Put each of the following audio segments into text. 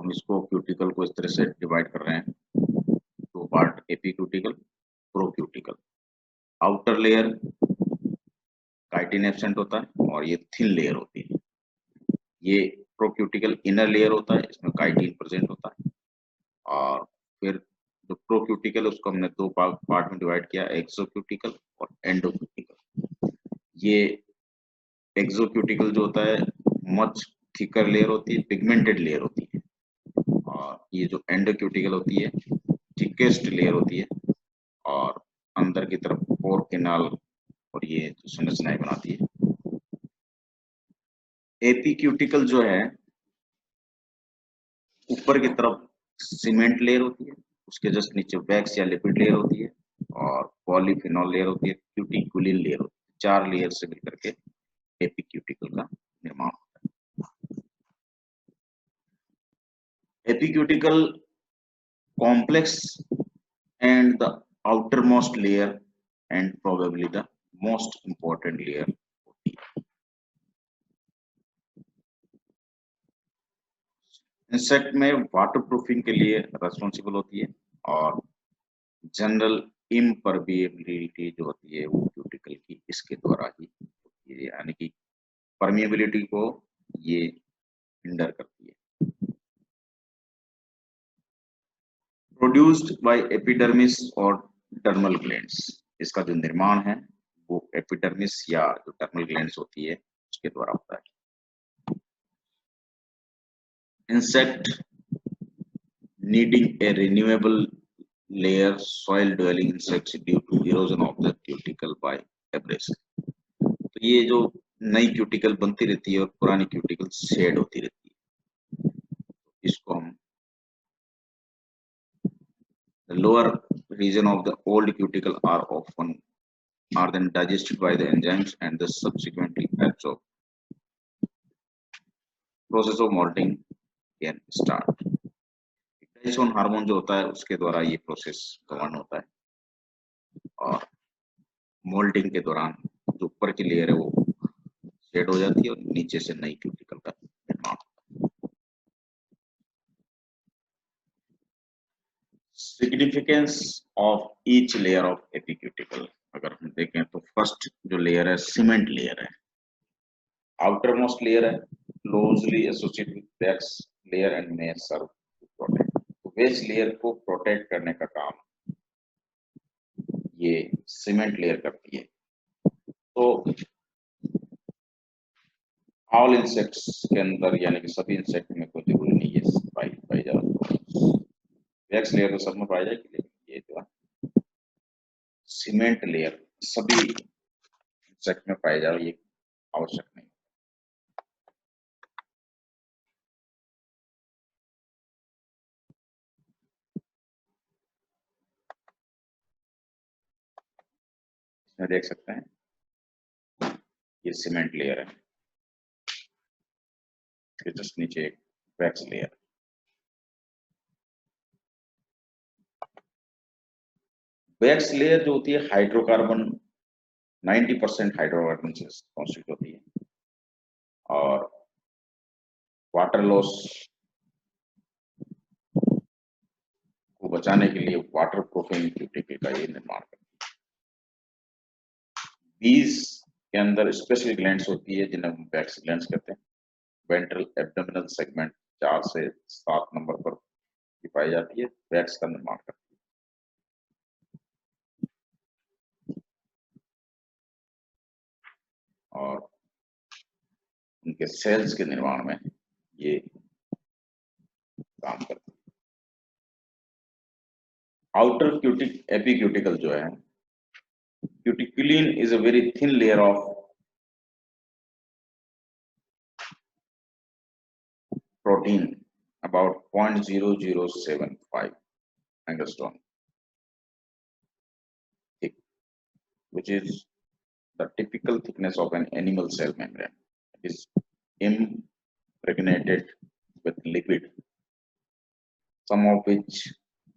हम इसको क्यूटिकल को इस तरह से डिवाइड कर रहे हैं, दो part, epicuticle, procuticle. Outer layer chitin absent होता है और ये थिन लेयर होती है। ये प्रोक्यूटिकल इनर लेयर होता है, इसमें काइटिन प्रेजेंट होता है। और फिर जो प्रोक्यूटिकल उसको हमने दो पार्ट में डिवाइड किया, एक्सोक्यूटिकल और एंडोक्यूटिकल। ये एक्सोक्यूटिकल जो होता है मच थिकर लेयर होती है, पिगमेंटेड लेयर होती है, और ये जो एंडोक्यूटिकल होती है थिकेस्ट लेयर होती है और अंदर की तरफ पोर कैनाल और ये जो संरचनाएं बनाती है। एपीक्यूटिकल जो है ऊपर की तरफ सीमेंट लेयर होती है, उसके जस्ट नीचे वैक्स या लिपिड लेयर होती है और पॉलीफिनॉल लेयर होती है, क्यूटिकुलिन लेयर होती है। चार लेयर से मिलकर के एपीक्यूटिकल का निर्माण होता है। एपीक्यूटिकल complex and the outermost layer and probably the most important layer होती है। इंसेक्ट में वाटर प्रूफिंग के लिए रेस्पॉन्सिबल होती है और जनरल इम्परमिएबिलिटी जो होती है वो क्यूटिकल की इसके द्वारा ही होती है, यानी कि परमिएबिलिटी को ये हिंडर करती है। प्रोड्यूस्ड बाय एपिडर्मिस और डर्मल ग्लैंड्स, इसका जो निर्माण है वो एपिडर्मिस या जो डर्मल ग्लैंड्स होती है उसके द्वारा होता है। Insect needing a renewable layer soil dwelling insects due to erosion of the cuticle by abrasion। तो ये जो नई क्यूटिकल बनती रहती है और पुरानी क्यूटिकल शेड होती रहती है, इसको हम the lower region of the old cuticle are then digested by the enzymes and the subsequently absorbed. Process of molting can start. Digestion hormone जो होता है उसके द्वारा ये प्रोसेस गवर्न होता है और मोल्डिंग के दौरान जो ऊपर की लेयर है वो शेड हो जाती है और नीचे से नई क्यूटिकल का निर्माण होता है। Significance of each layer of epicuticle, अगर हम देखें तो फर्स्ट जो लेयर है सीमेंट लेयर है, आउटर मोस्ट लेयर है, closely associated with wax layer and may serve to protect. तो वैक्स लेयर को प्रोटेक्ट करने का काम ये सीमेंट लेयर करती है। तो ऑल इंसेक्ट्स के अंदर यानी कि सभी इंसेक्ट में कोई जरूरी नहीं है पाई जाए वैक्स लेयर तो सब में पाई जाएगी, लेकिन ये जो है सीमेंट लेयर सभी इंसेक्ट में पाई जाए ये आवश्यक नहीं। इसमें देख सकते हैं ये सीमेंट लेयर है, जस्ट नीचे एक वैक्स लेयर। वैक्स लेयर जो होती है हाइड्रोकार्बन 90% हाइड्रोकार्बन से कॉन्स्टिट्यूट होती है और वाटर लॉस को बचाने के लिए वाटर प्रूफिंग क्यूटिकल का ये निर्माण करती है। बीज के अंदर स्पेशल ग्लैंड्स होती है जिन्हें हम वैक्स ग्लैंड्स कहते हैं। वेंट्रल एब्डोमिनल सेगमेंट 4 से 7 नंबर पर पाई जाती है, वैक्स का निर्माण करती है। और उनके सेल्स के निर्माण में ये काम करती है। आउटर क्यूटिक एपीक्यूटिकल जो है, cuticulin is a very thin layer of protein about 0.0075 angstrom thick, which is the typical thickness of an animal cell membrane. It is impregnated with lipid, some of which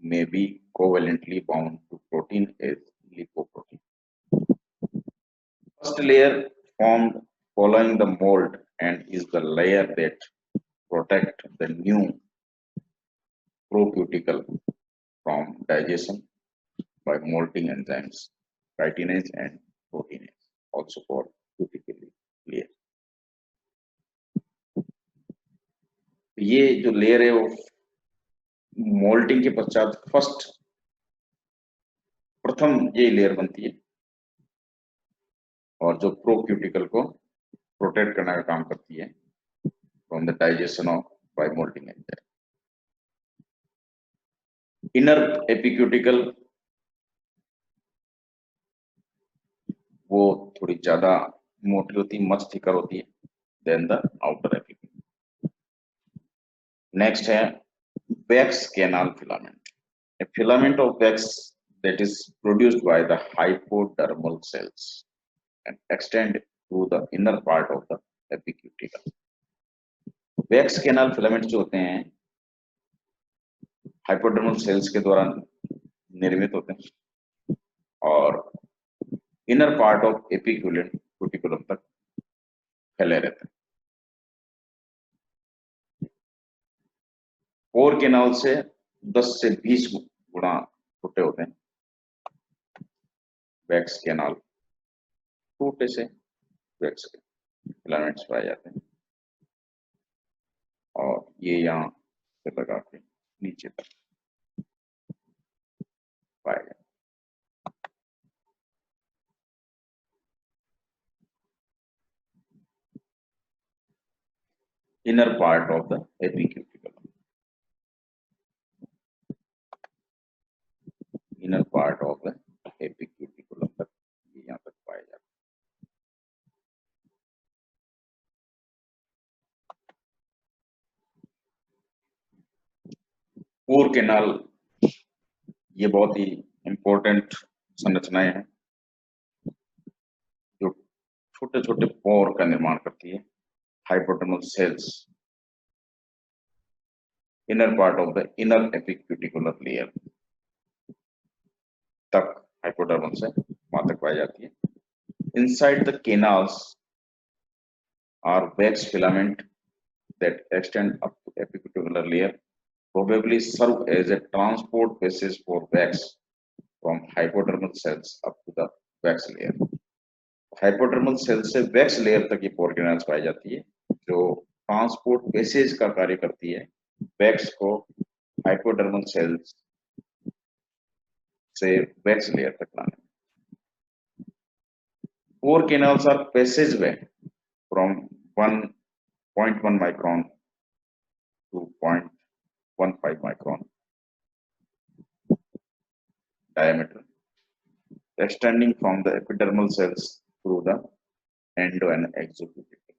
may be covalently bound to protein as lipoprotein. First layer formed following the mold and is the layer that protect the new procuticle from digestion by molting enzymes chitinase and proteinase, also called cuticle layer. ये जो लेयर है वो moulting के पश्चात प्रथम ये layer बनती है और जो प्रोक्यूटिकल को प्रोटेक्ट करने का काम करती है from the digestion of by molting enzyme. Inner epicuticle वो थोड़ी ज्यादा मोटी होती है, मच थिकर होती है देन द आउटर एपिक्यूटिकल. नेक्स्ट है wax canal filament. A filament of wax that is produced by the hypodermal cells and extend to the inner part of the epicuticle. Wax canal filament जो होते हैं hypodermal sales के द्वारा निर्मित होते हैं और इनर पार्ट ऑफ एपिक्यूटिकुलम तक फैले रहते हैं. पोर कैनाल से 10 से 20 गुना छोटे होते हैं. वैक्स कैनाल छोटे से वैक्स के फिलामेंट्स पाए जाते हैं और ये यहाँ से लगा के नीचे तक पाए जाते हैं. Inner part of the epicuticulum. Inner part of the epicuticulum तक ये यहाँ तक पाए जाते हैं. पोर कैनाल ये बहुत ही इंपॉर्टेंट संरचनाएं हैं जो छोटे छोटे पोर का निर्माण करती है. Hypodermal cells inner part of the inner epicuticular layer तक हाइपोडर्मल से वहां तक पाई जाती है. Inside the canals are wax filament that extend up to epicuticular layer, probably serve as a transport passage for wax from hypodermal cells up to the wax layer. Hypodermal cell से wax layer तक ये पोर canals पाई जाती है जो transport passage का कार्य करती है वैक्स को हाइपोडर्मल सेल्स से वैक्स लेयर तक लाने. Pore canals are passageway from 0.1 micron to 0.15 micron diameter, extending from the epidermal cells through the endo and exocuticle.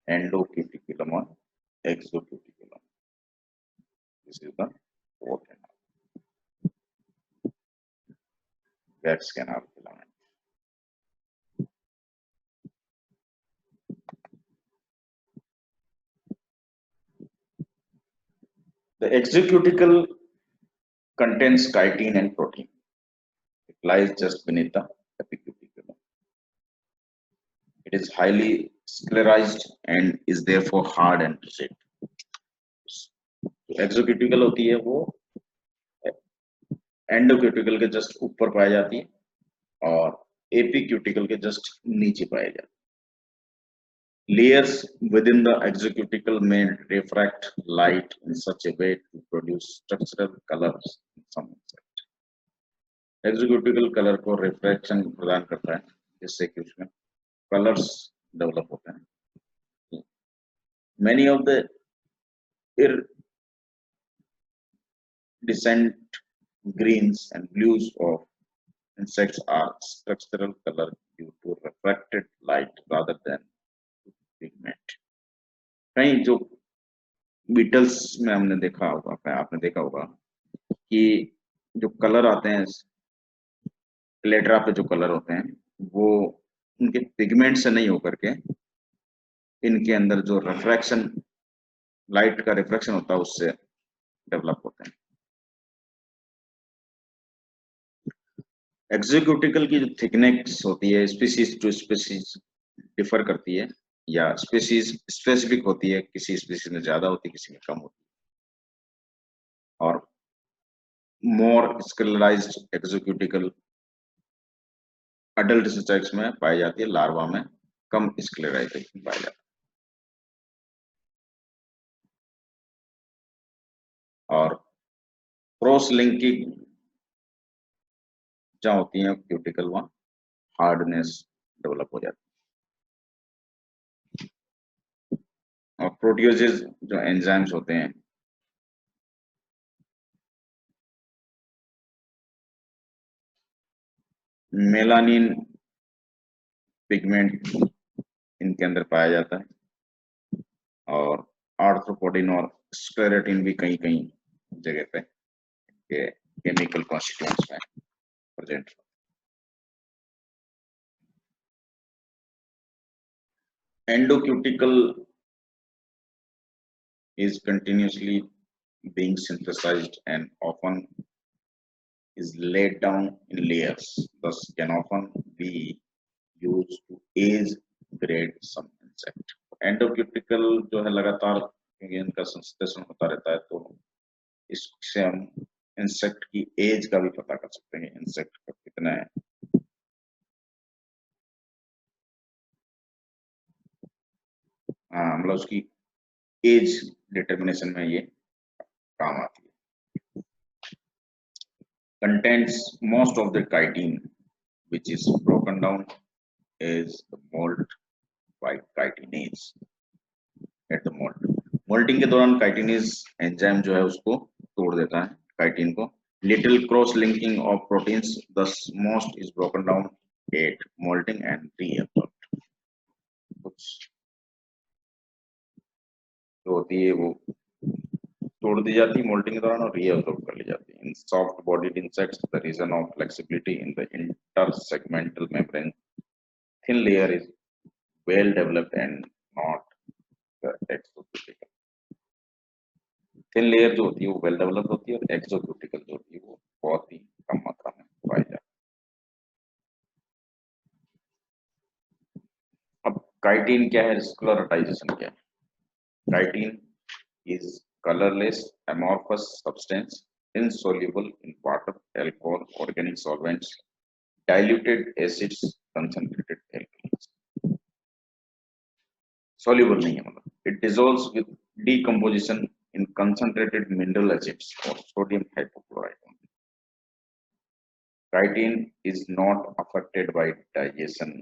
Endocuticulum or exocuticulum. This is the pore canal. Wax canal filament. The exocuticle contains chitin and protein. It lies just beneath the epicuticulum. It is highly sclerosed and is therefore hard and rigid. एक्सोक्यूटिकल होती है वो endocuticle के just ऊपर पाई जाती है और एपीक्यूटिकल के just नीचे पाई जाती है. Layers within the exocuticle may refract light in such a way to produce structural colors in some insect. Exocuticle colour को रिफ्रैक्शन प्रदान करता है जिससे कि उसमें कलर्स डेवलप होते हैं. Many of the iridescent greens and blues of insects are structural color due to refracted light rather than pigment. कहीं जो बीटल्स में हमने देखा होगा, आपने देखा होगा कि जो कलर आते हैं लेटरा पे, जो कलर होते हैं वो उनके पिगमेंट से नहीं होकर के इनके अंदर जो रिफ्रैक्शन, लाइट का रिफ्रैक्शन होता है उससे डेवलप होते हैं. एग्जीक्यूटिकल की जो थिकनेस होती है स्पीसीज टू स्पीसीज डिफर करती है, या स्पीसीज स्पेसिफिक होती है, किसी स्पीसीज में ज्यादा होती है, किसी में कम होती है। और मोर स्केलराइज्ड एग्जीक्यूटिकल अडल्ट इंसेक्ट्स में पाई जाती है, लार्वा में कम स्केलराइजेशन पाया जाता है। और क्रॉस लिंकिंग जहाँ होती है क्यूटिकल, वहाँ हार्डनेस डेवलप हो जाती है। और प्रोटियोजेज जो एंजाइम्स होते हैं, मेलानिन पिगमेंट इनके अंदर पाया जाता है, और आर्थ्रोपोडिन और स्क्लेरेटिन भी कहीं कहीं जगह पे केमिकल कॉन्स्टिट्यूएंट्स में present. Endocuticle is continuously being synthesized and often is laid down in layers, thus can often be used to age grade some insect. Endocuticle जो है लगातार क्योंकि इनका संश्लेषण होता रहता है, तो इससे हम इंसेक्ट की एज का भी पता कर सकते हैं, इंसेक्ट का कितना है। हाँ, मतलब उसकी एज डिटर्मिनेशन में ये काम आती है। Contains most of the chitin, which is broken down as the molt by chitinase at the molt. Molting के दौरान काइटिनेज एंजाइम जो है उसको तोड़ देता है, काइटिन को। Little cross linking of proteins, thus most is broken down at molting and reabsorbed. कुछ जो होती है वो तोड़ दी जाती है मोल्टिंग के दौरान और रीअब्सॉर्ब कर ली जाती है। In soft bodied insects the reason of flexibility in the intersegmental membrane thin layer is well developed and not the exocutical. Thin layer जो होती है वो well developed होती है, और exocutical जो होती है वो बहुत ही कम मात्रा में पाई जाती है। अब काइटिन क्या है, स्क्लेरोटाइजेशन क्या है? Chitin is colorless amorphous substance insoluble in water, alcohol, organic solvents, diluted acids, concentrated alkalis. Soluble नहीं है, मतलब it dissolves with decomposition in concentrated mineral acids or sodium hypochlorite. Chitin is not affected by digestion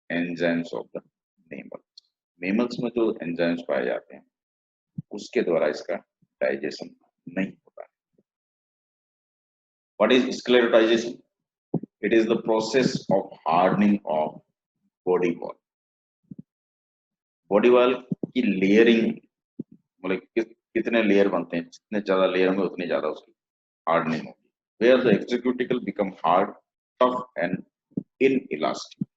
enzymes of the mammals. Mammals में जो enzymes पाए जाते हैं उसके द्वारा इसका डाइजेशन नहीं होता है। What is sclerotization? It is the process of hardening of body wall. Body wall की लेयरिंग, मतलब कितने लेयर बनते हैं, जितने ज्यादा लेयर होंगे उतनी ज्यादा उसकी हार्डनिंग होगी। Where the executicle become hard, tough and inelastic.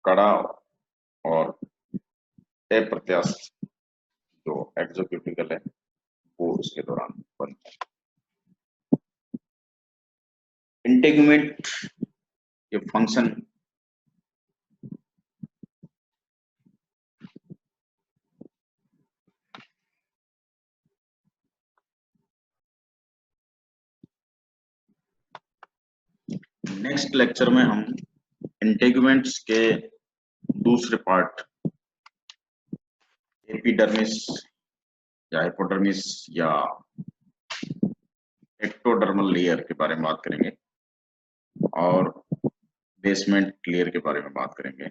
कड़ा और अप्रत्याशित जो एक्सोक्यूटिकल है वो इसके दौरान बनता है। इंटेगुमेंट ये फंक्शन नेक्स्ट लेक्चर में हम इंटेगुमेंट्स के दूसरे पार्ट एपिडर्मिस या हाइपोडर्मिस या एक्टोडर्मल लेयर के बारे में बात करेंगे, और बेसमेंट लेयर के बारे में बात करेंगे।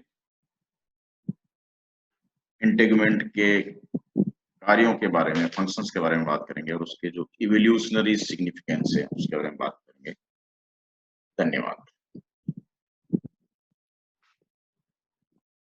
इंटेगुमेंट के कार्यों के बारे में, फंक्शंस के बारे में बात करेंगे, और उसके जो इवोल्यूशनरी सिग्निफिकेंस है उसके बारे में बात करेंगे। धन्यवाद।